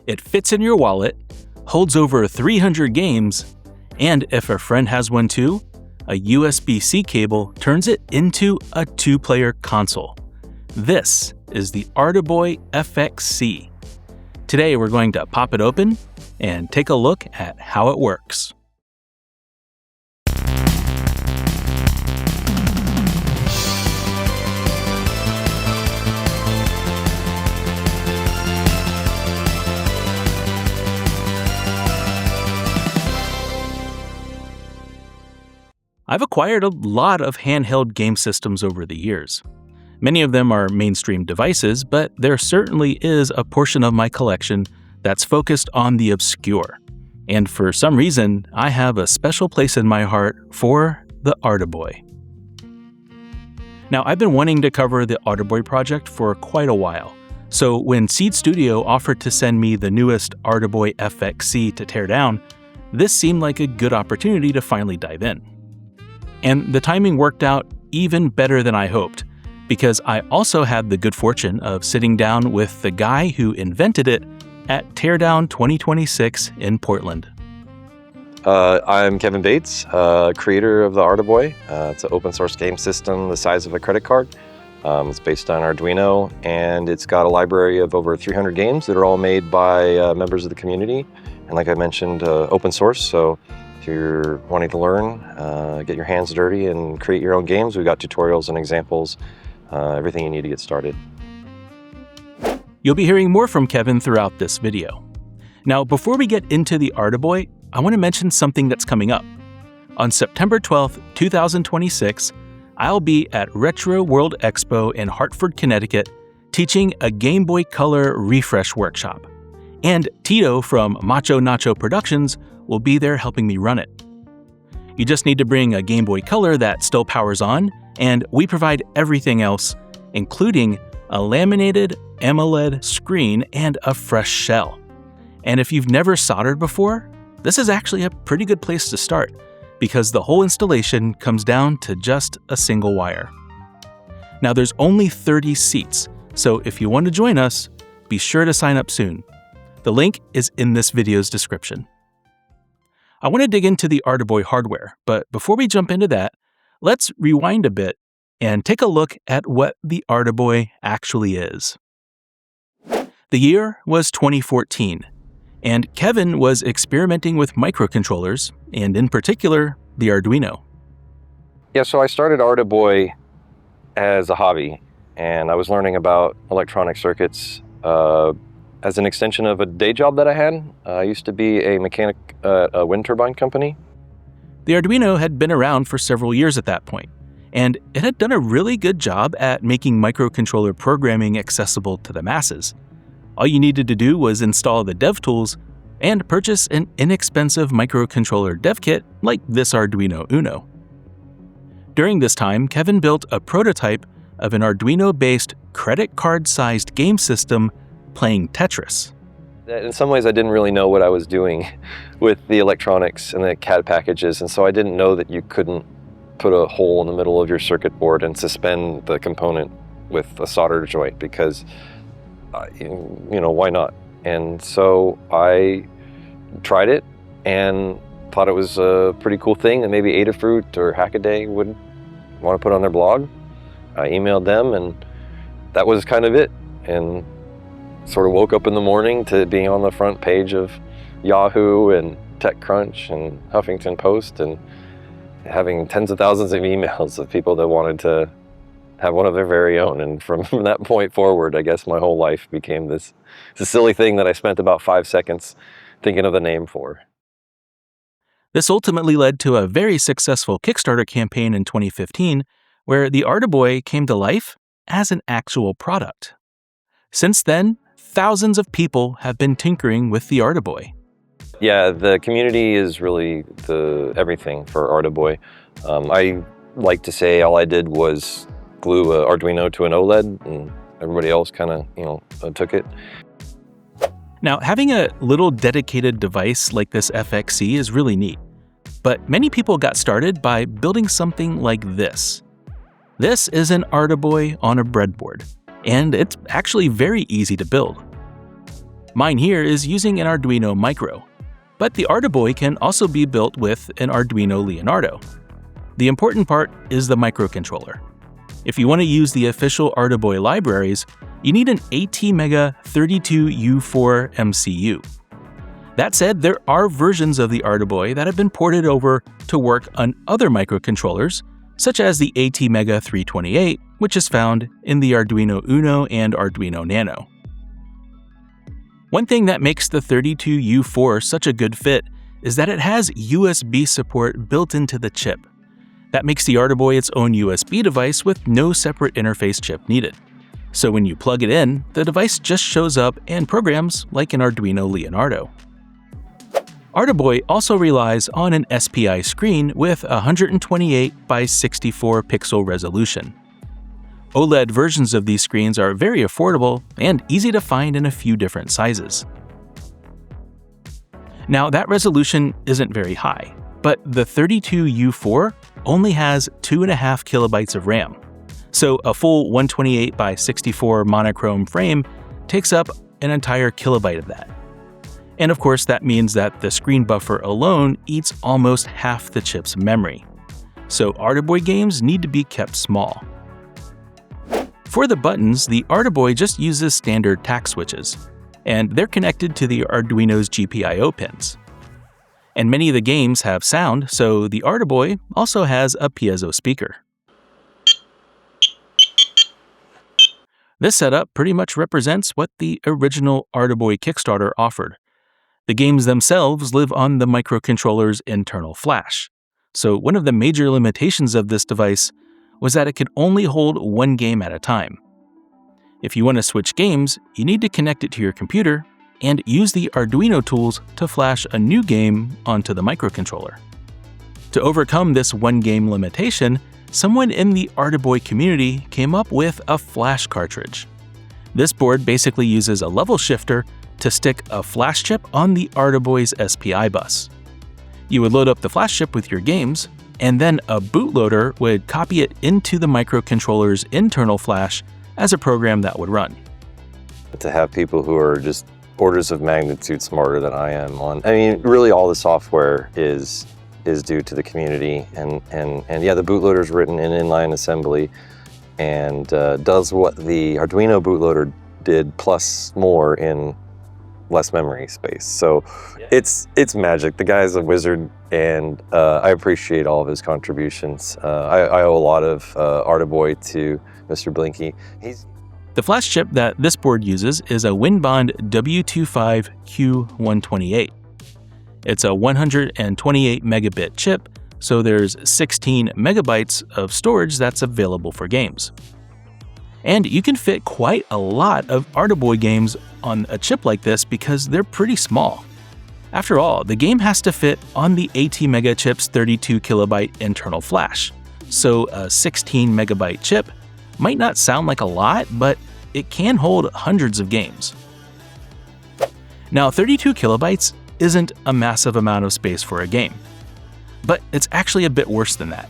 It fits in your wallet, holds over 300 games, and if a friend has one too, a USB-C cable turns it into a 2-player console. This is the Arduboy FXC. Today we're going to pop it open and take a look at how it works. I've acquired a lot of handheld game systems over the years. Many of them are mainstream devices, but there certainly is a portion of my collection that's focused on the obscure. And for some reason, I have a special place in my heart for the Arduboy. Now, I've been wanting to cover the Arduboy project for quite a while, so when Seed Studio offered to send me the newest Arduboy FXC to tear down, this seemed like a good opportunity to finally dive in. And the timing worked out even better than I hoped, because I also had the good fortune of sitting down with the guy who invented it at Teardown 2026 in Portland. I'm Kevin Bates, creator of the Arduboy. It's an open source game system the size of a credit card. It's based on Arduino, and it's got a library of over 300 games that are all made by members of the community. And like I mentioned, open source, so if you're wanting to learn, get your hands dirty and create your own games, we've got tutorials and examples, everything you need to get started. You'll be hearing more from Kevin throughout this video. Now, before we get into the Arduboy, I want to mention something that's coming up. On September 12th, 2026, I'll be at Retro World Expo in Hartford, Connecticut, teaching a Game Boy Color refresh workshop. And Tito from Macho Nacho Productions will be there helping me run it. You just need to bring a Game Boy Color that still powers on, and we provide everything else, including a laminated AMOLED screen and a fresh shell. And if you've never soldered before, this is actually a pretty good place to start, because the whole installation comes down to just a single wire. Now there's only 30 seats, so if you want to join us, be sure to sign up soon. The link is in this video's description. I want to dig into the Arduboy hardware, but before we jump into that, let's rewind a bit and take a look at what the Arduboy actually is. The year was 2014, and Kevin was experimenting with microcontrollers, and in particular, the Arduino. Yeah, so I started Arduboy as a hobby, and I was learning about electronic circuits as an extension of a day job that I had. I used to be a mechanic at a wind turbine company. The Arduino had been around for several years at that point, and it had done a really good job at making microcontroller programming accessible to the masses. All you needed to do was install the dev tools and purchase an inexpensive microcontroller dev kit like this Arduino Uno. During this time, Kevin built a prototype of an Arduino-based credit card-sized game system playing Tetris. In some ways, I didn't really know what I was doing with the electronics and the CAD packages, and so I didn't know that you couldn't put a hole in the middle of your circuit board and suspend the component with a solder joint, because, why not? And so I tried it and thought it was a pretty cool thing that maybe Adafruit or Hackaday would want to put on their blog. I emailed them, and that was kind of it. And sort of woke up in the morning to being on the front page of Yahoo and TechCrunch and Huffington Post, and having tens of thousands of emails of people that wanted to have one of their very own. And from that point forward, I guess my whole life became this silly thing that I spent about 5 seconds thinking of the name for. This ultimately led to a very successful Kickstarter campaign in 2015, where the Arduboy came to life as an actual product. Since then, thousands of people have been tinkering with the Arduboy. Yeah, the community is really the everything for Arduboy. I like to say all I did was glue an Arduino to an OLED, and everybody else kind of, took it. Now, having a little dedicated device like this FXC is really neat, but many people got started by building something like this. This is an Arduboy on a breadboard, and it's actually very easy to build. Mine here is using an Arduino Micro, but the Arduboy can also be built with an Arduino Leonardo. The important part is the microcontroller. If you want to use the official Arduboy libraries, you need an ATmega 32U4 MCU. That said, there are versions of the Arduboy that have been ported over to work on other microcontrollers, such as the ATmega 328, which is found in the Arduino Uno and Arduino Nano. One thing that makes the 32U4 such a good fit is that it has USB support built into the chip. That makes the Arduboy its own USB device with no separate interface chip needed. So when you plug it in, the device just shows up and programs like an Arduino Leonardo. Arduboy also relies on an SPI screen with 128 by 64 pixel resolution. OLED versions of these screens are very affordable and easy to find in a few different sizes. Now, that resolution isn't very high, but the 32U4 only has 2.5 kilobytes of RAM, so a full 128 by 64 monochrome frame takes up an entire kilobyte of that. And of course, that means that the screen buffer alone eats almost half the chip's memory. So Arduboy games need to be kept small. For the buttons, the Arduboy just uses standard tact switches, and they're connected to the Arduino's GPIO pins. And many of the games have sound, so the Arduboy also has a piezo speaker. This setup pretty much represents what the original Arduboy Kickstarter offered. The games themselves live on the microcontroller's internal flash. So one of the major limitations of this device was that it could only hold one game at a time. If you want to switch games, you need to connect it to your computer and use the Arduino tools to flash a new game onto the microcontroller. To overcome this one-game limitation, someone in the Arduboy community came up with a flash cartridge. This board basically uses a level shifter to stick a flash chip on the Arduboy's SPI bus. You would load up the flash chip with your games, and then a bootloader would copy it into the microcontroller's internal flash as a program that would run. To have people who are just orders of magnitude smarter than I am I mean, really all the software is due to the community, and yeah, the bootloader is written in inline assembly and does what the Arduino bootloader did plus more in less memory space. So yeah. It's magic. The guy's a wizard, and I appreciate all of his contributions. I owe a lot of Arduboy to Mr. Blinky. The flash chip that this board uses is a Winbond W25Q128. It's a 128 megabit chip, so there's 16 megabytes of storage that's available for games. And you can fit quite a lot of Arduboy games on a chip like this because they're pretty small. After all, the game has to fit on the ATmega chip's 32 kilobyte internal flash, so a 16 megabyte chip might not sound like a lot, but it can hold hundreds of games. Now, 32 kilobytes isn't a massive amount of space for a game, but it's actually a bit worse than that.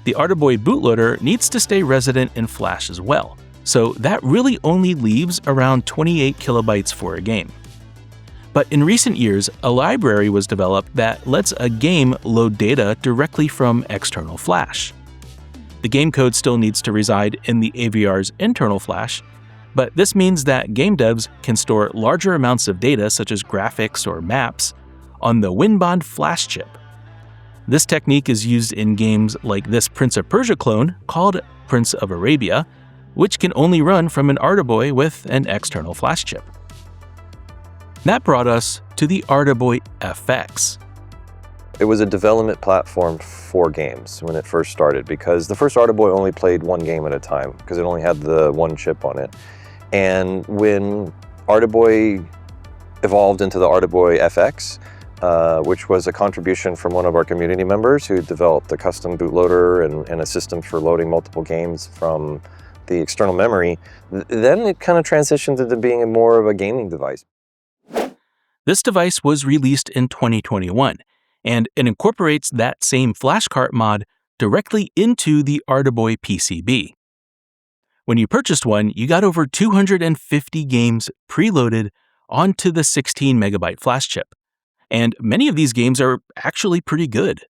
The Arduboy bootloader needs to stay resident in flash as well, so that really only leaves around 28 kilobytes for a game. But in recent years, a library was developed that lets a game load data directly from external flash. The game code still needs to reside in the AVR's internal flash, but this means that game devs can store larger amounts of data such as graphics or maps on the Winbond flash chip. This technique is used in games like this Prince of Persia clone called Prince of Arabia, which can only run from an Arduboy with an external flash chip. That brought us to the Arduboy FX. It was a development platform for games when it first started, because the first Arduboy only played one game at a time because it only had the one chip on it. And when Arduboy evolved into the Arduboy FX, which was a contribution from one of our community members who developed a custom bootloader and a system for loading multiple games from the external memory, then it kind of transitioned into being more of a gaming device. This device was released in 2021, and it incorporates that same flashcart mod directly into the Arduboy PCB. When you purchased one, you got over 250 games preloaded onto the 16 megabyte flash chip. And many of these games are actually pretty good.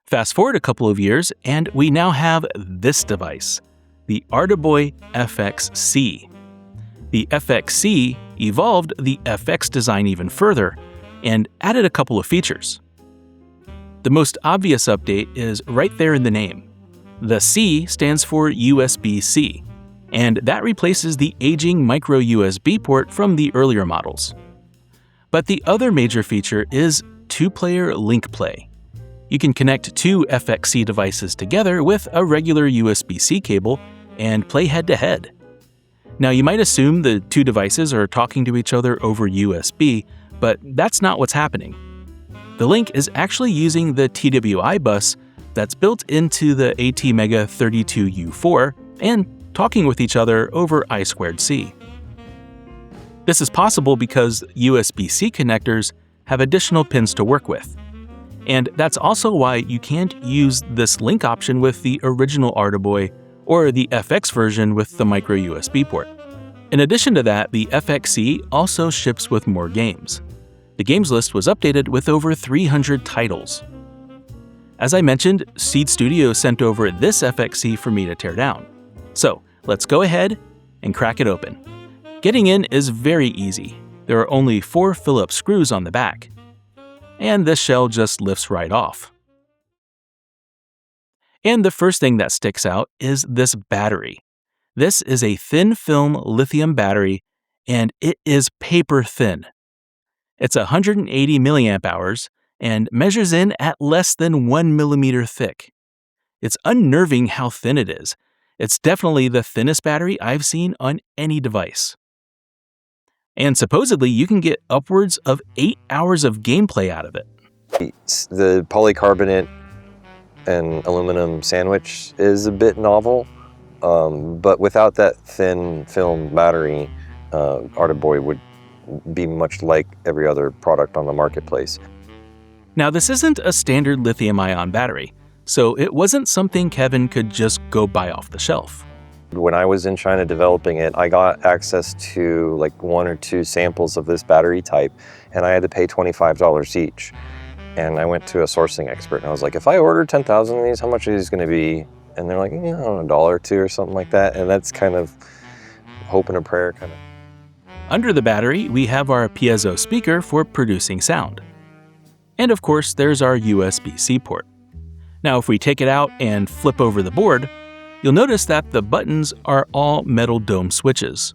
Fast forward a couple of years, and we now have this device, the Arduboy FXC. The FXC evolved the FX design even further and added a couple of features. The most obvious update is right there in the name. The C stands for USB-C, and that replaces the aging micro USB port from the earlier models. But the other major feature is two-player link play. You can connect two FXC devices together with a regular USB-C cable and play head-to-head. Now, you might assume the two devices are talking to each other over USB, but that's not what's happening. The link is actually using the TWI bus that's built into the ATmega 32U4 and talking with each other over I2C. This is possible because USB-C connectors have additional pins to work with. And that's also why you can't use this link option with the original Arduboy or the FX version with the micro USB port. In addition to that, the FXC also ships with more games. The games list was updated with over 300 titles. As I mentioned, Seed Studio sent over this FXC for me to tear down. So let's go ahead and crack it open. Getting in is very easy. There are only 4 Phillips screws on the back. And this shell just lifts right off. And the first thing that sticks out is this battery. This is a thin film lithium battery, and it is paper thin. It's 180 milliamp hours and measures in at less than 1 millimeter thick. It's unnerving how thin it is. It's definitely the thinnest battery I've seen on any device. And supposedly you can get upwards of 8 hours of gameplay out of it. The polycarbonate and aluminum sandwich is a bit novel, but without that thin film battery, Arduboy would be much like every other product on the marketplace. Now, this isn't a standard lithium-ion battery, so it wasn't something Kevin could just go buy off the shelf. When I was in China developing it, I got access to like 1 or 2 samples of this battery type, and I had to pay $25 each. And I went to a sourcing expert, and I was like, if I order 10,000 of these, how much are these going to be? And they're like, $1 or $2 or something like that. And that's kind of hope and a prayer kind of. Under the battery, we have our piezo speaker for producing sound. And of course, there's our USB-C port. Now, if we take it out and flip over the board, you'll notice that the buttons are all metal dome switches.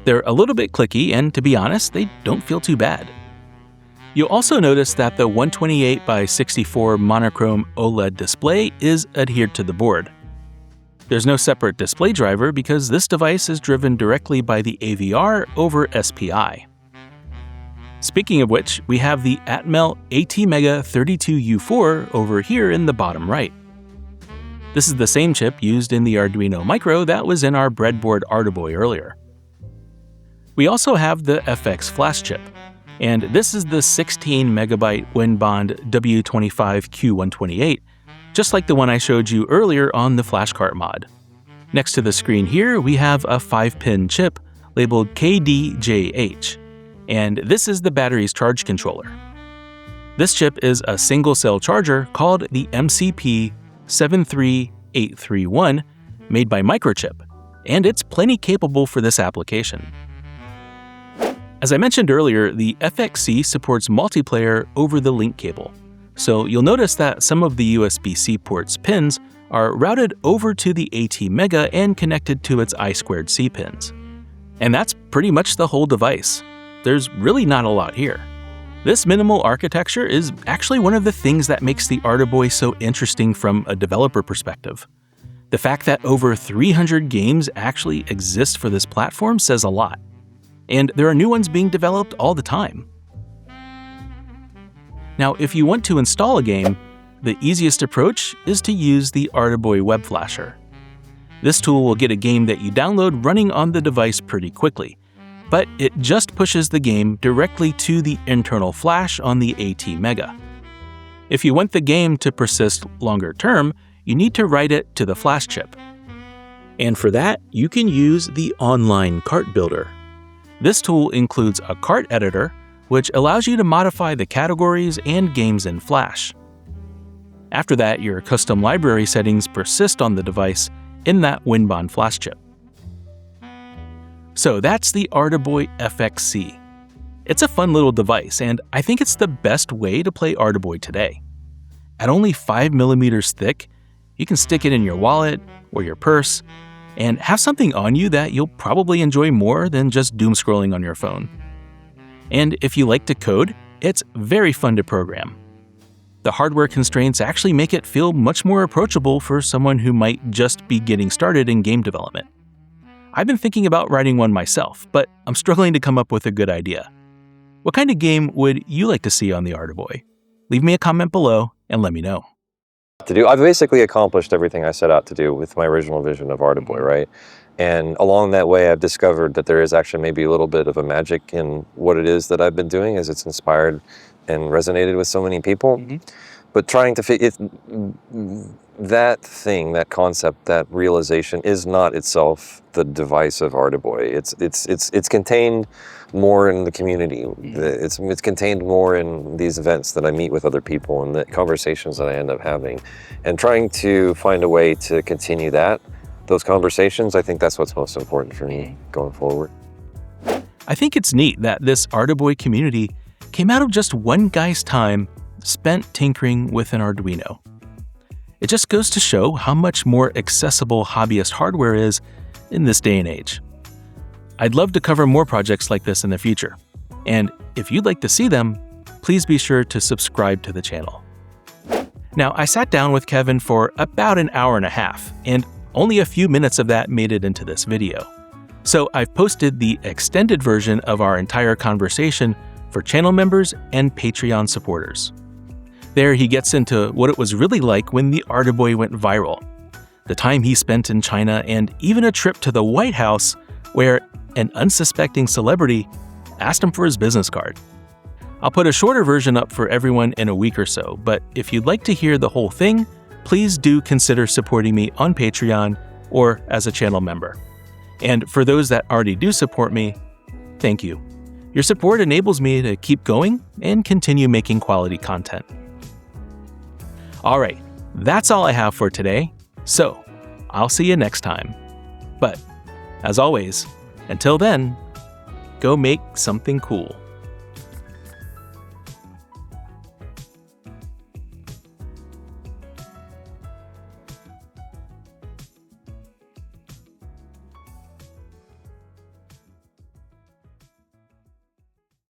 They're a little bit clicky, and to be honest, they don't feel too bad. You'll also notice that the 128 by 64 monochrome OLED display is adhered to the board. There's no separate display driver because this device is driven directly by the AVR over SPI. Speaking of which, we have the Atmel ATmega 32U4 over here in the bottom right. This is the same chip used in the Arduino Micro that was in our Breadboard Arduboy earlier. We also have the FX flash chip, and this is the 16 megabyte WinBond W25Q128, just like the one I showed you earlier on the flashcart mod. Next to the screen here, we have a 5-pin chip labeled KDJH, and this is the battery's charge controller. This chip is a single-cell charger called the MCP73831, made by Microchip, and it's plenty capable for this application. As I mentioned earlier, the FXC supports multiplayer over the link cable, so you'll notice that some of the USB-C port's pins are routed over to the ATmega and connected to its I2C pins. And that's pretty much the whole device. There's really not a lot here. This minimal architecture is actually one of the things that makes the Arduboy so interesting from a developer perspective. The fact that over 300 games actually exist for this platform says a lot. And there are new ones being developed all the time. Now, if you want to install a game, the easiest approach is to use the Arduboy Web Flasher. This tool will get a game that you download running on the device pretty quickly, but it just pushes the game directly to the internal flash on the ATmega. If you want the game to persist longer term, you need to write it to the flash chip. And for that, you can use the online cart builder. This tool includes a cart editor, which allows you to modify the categories and games in Flash. After that, your custom library settings persist on the device in that WinBond flash chip. So that's the Arduboy FXC. It's a fun little device, and I think it's the best way to play Arduboy today. At only 5mm thick, you can stick it in your wallet or your purse and have something on you that you'll probably enjoy more than just doom scrolling on your phone. And if you like to code, it's very fun to program. The hardware constraints actually make it feel much more approachable for someone who might just be getting started in game development. I've been thinking about writing one myself, but I'm struggling to come up with a good idea. What kind of game would you like to see on the Arduboy? Leave me a comment below and let me know. I've basically accomplished everything I set out to do with my original vision of Arduboy, right? And along that way, I've discovered that there is actually maybe a little bit of a magic in what it is that I've been doing, as it's inspired and resonated with so many people. But trying to fit that thing, that concept, that realization is not itself the device of Arduboy. It's contained more in the community. It's contained more in these events that I meet with other people and the conversations that I end up having. And trying to find a way to continue those conversations, I think that's what's most important for me going forward. I think it's neat that this Arduboy community came out of just one guy's time spent tinkering with an Arduino. It just goes to show how much more accessible hobbyist hardware is in this day and age. I'd love to cover more projects like this in the future. And if you'd like to see them, please be sure to subscribe to the channel. Now, I sat down with Kevin for about an hour and a half, and only a few minutes of that made it into this video. So I've posted the extended version of our entire conversation for channel members and Patreon supporters. There he gets into what it was really like when the Arduboy went viral, the time he spent in China, and even a trip to the White House where an unsuspecting celebrity asked him for his business card. I'll put a shorter version up for everyone in a week or so, but if you'd like to hear the whole thing, please do consider supporting me on Patreon or as a channel member. And for those that already do support me, thank you. Your support enables me to keep going and continue making quality content. All right, that's all I have for today, so I'll see you next time. But, as always, until then, go make something cool.